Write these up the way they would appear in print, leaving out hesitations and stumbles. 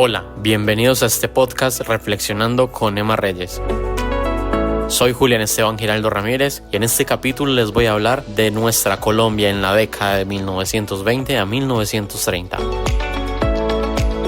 Hola, bienvenidos a este podcast Reflexionando con Emma Reyes. Soy Julián Esteban Giraldo Ramírez y en este capítulo les voy a hablar de nuestra Colombia en la década de 1920 a 1930.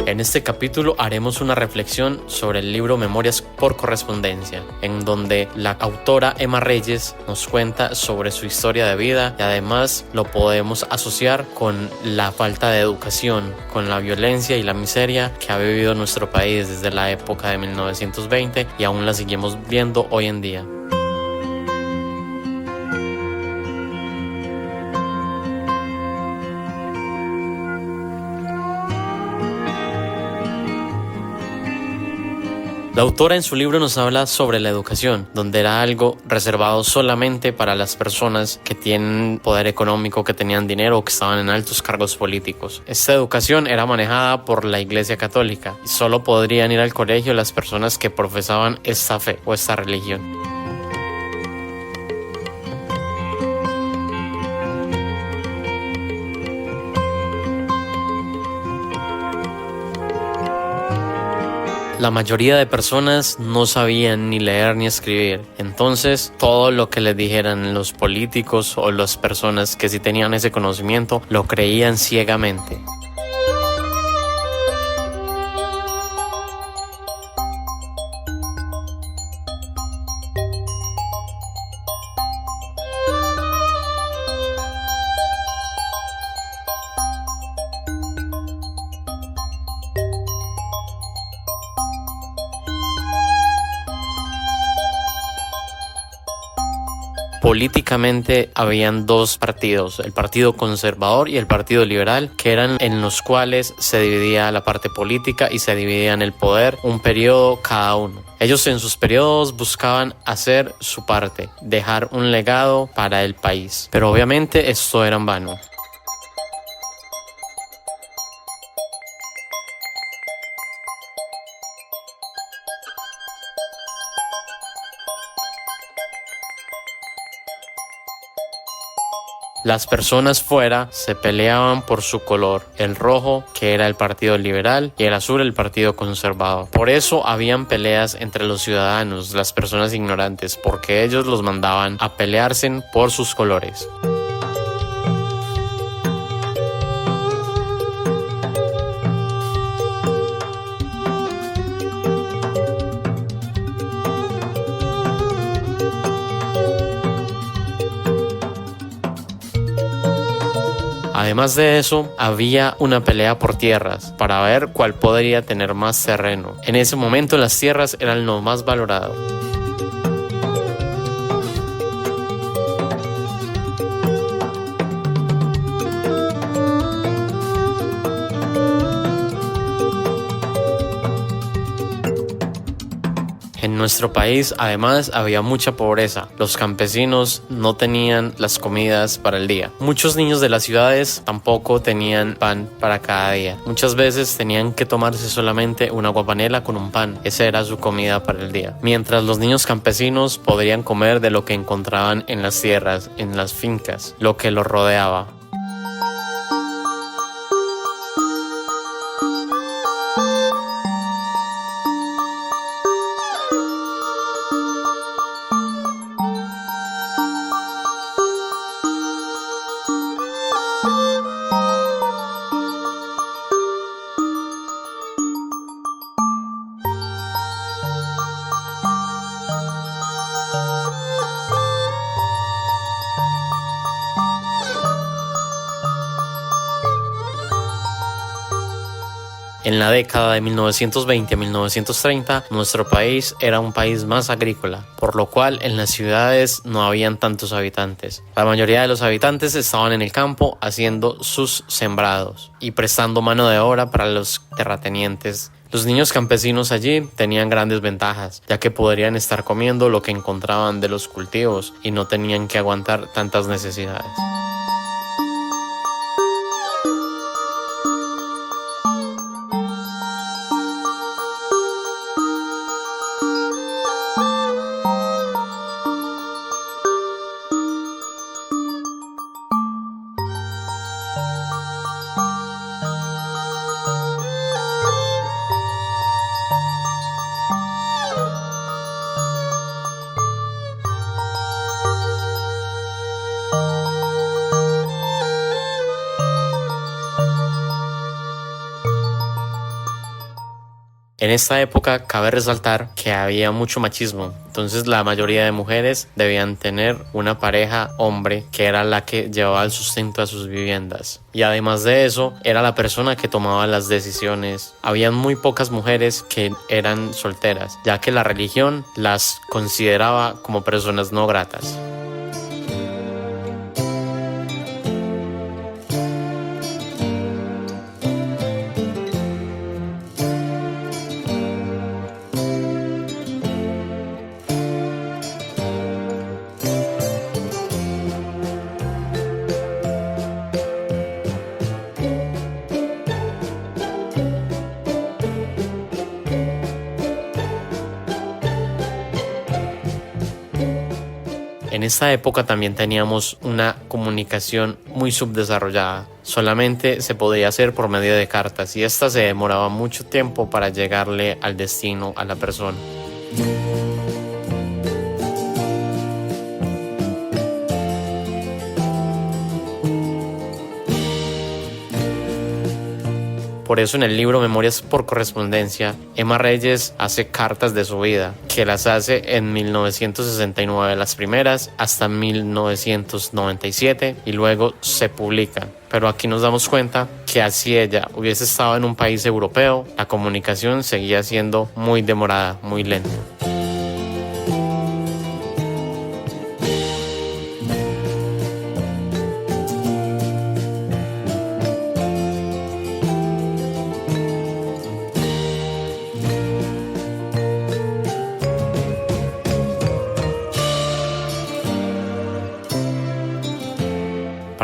En este capítulo haremos una reflexión sobre el libro Memorias por Correspondencia, en donde la autora Emma Reyes nos cuenta sobre su historia de vida y además lo podemos asociar con la falta de educación, con la violencia y la miseria que ha vivido nuestro país desde la época de 1920 y aún la seguimos viendo hoy en día. La autora en su libro nos habla sobre la educación, donde era algo reservado solamente para las personas que tienen poder económico, que tenían dinero o que estaban en altos cargos políticos. Esta educación era manejada por la Iglesia Católica y solo podrían ir al colegio las personas que profesaban esta fe o esta religión. La mayoría de personas no sabían ni leer ni escribir, entonces todo lo que les dijeran los políticos o las personas que sí tenían ese conocimiento lo creían ciegamente. Políticamente habían dos partidos, el Partido Conservador y el Partido Liberal, que eran en los cuales se dividía la parte política y se dividían el poder, un periodo cada uno. Ellos en sus periodos buscaban hacer su parte, dejar un legado para el país, pero obviamente esto era en vano. Las personas fuera se peleaban por su color, el rojo que era el Partido Liberal y el azul el Partido Conservador. Por eso habían peleas entre los ciudadanos, las personas ignorantes, porque ellos los mandaban a pelearse por sus colores. Además de eso, había una pelea por tierras para ver cuál podría tener más terreno. En ese momento las tierras eran lo más valorado. En nuestro país, además, había mucha pobreza. Los campesinos no tenían las comidas para el día. Muchos niños de las ciudades tampoco tenían pan para cada día. Muchas veces tenían que tomarse solamente una aguapanela con un pan. Esa era su comida para el día. Mientras los niños campesinos podrían comer de lo que encontraban en las tierras, en las fincas, lo que los rodeaba. En la década de 1920 a 1930, nuestro país era un país más agrícola, por lo cual en las ciudades no habían tantos habitantes. La mayoría de los habitantes estaban en el campo haciendo sus sembrados y prestando mano de obra para los terratenientes. Los niños campesinos allí tenían grandes ventajas, ya que podrían estar comiendo lo que encontraban de los cultivos y no tenían que aguantar tantas necesidades. En esta época cabe resaltar que había mucho machismo, entonces la mayoría de mujeres debían tener una pareja hombre que era la que llevaba el sustento a sus viviendas. Y además de eso, era la persona que tomaba las decisiones. Habían muy pocas mujeres que eran solteras, ya que la religión las consideraba como personas no gratas. En esta época también teníamos una comunicación muy subdesarrollada. Solamente se podía hacer por medio de cartas y esta se demoraba mucho tiempo para llegarle al destino a la persona. Por eso en el libro Memorias por Correspondencia, Emma Reyes hace cartas de su vida, que las hace en 1969 las primeras hasta 1997 y luego se publican. Pero aquí nos damos cuenta que así ella hubiese estado en un país europeo, la comunicación seguía siendo muy demorada, muy lenta.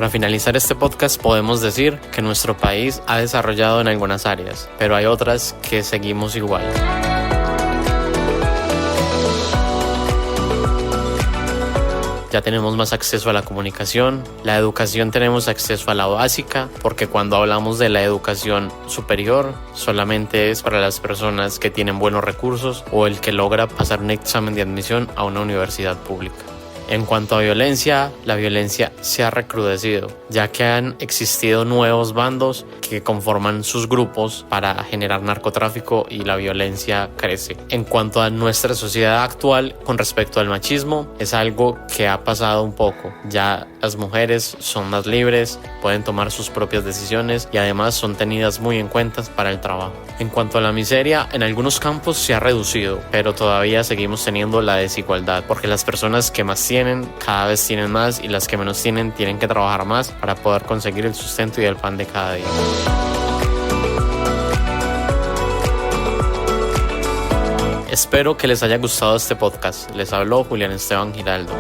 Para finalizar este podcast podemos decir que nuestro país ha desarrollado en algunas áreas, pero hay otras que seguimos igual. Ya tenemos más acceso a la comunicación, la educación tenemos acceso a la básica, porque cuando hablamos de la educación superior solamente es para las personas que tienen buenos recursos o el que logra pasar un examen de admisión a una universidad pública. En cuanto a violencia, la violencia se ha recrudecido, ya que han existido nuevos bandos que conforman sus grupos para generar narcotráfico y la violencia crece. En cuanto a nuestra sociedad actual, con respecto al machismo, es algo que ha pasado un poco. Ya las mujeres son más libres, pueden tomar sus propias decisiones y además son tenidas muy en cuenta para el trabajo. En cuanto a la miseria, en algunos campos se ha reducido, pero todavía seguimos teniendo la desigualdad, porque las personas que más tienen cada vez tienen más y las que menos tienen tienen que trabajar más para poder conseguir el sustento y el pan de cada día. Espero que les haya gustado este podcast. Les habló Julián Esteban Giraldo.